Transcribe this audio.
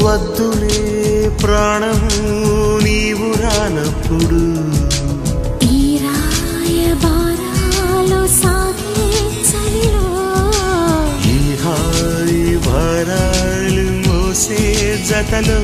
వద్దులే ప్రాణము నీవు రానప్పుడు ఈ రాయబారాలు సాగే చలిలో ఈ హాయి భారాలు మోసే జతలో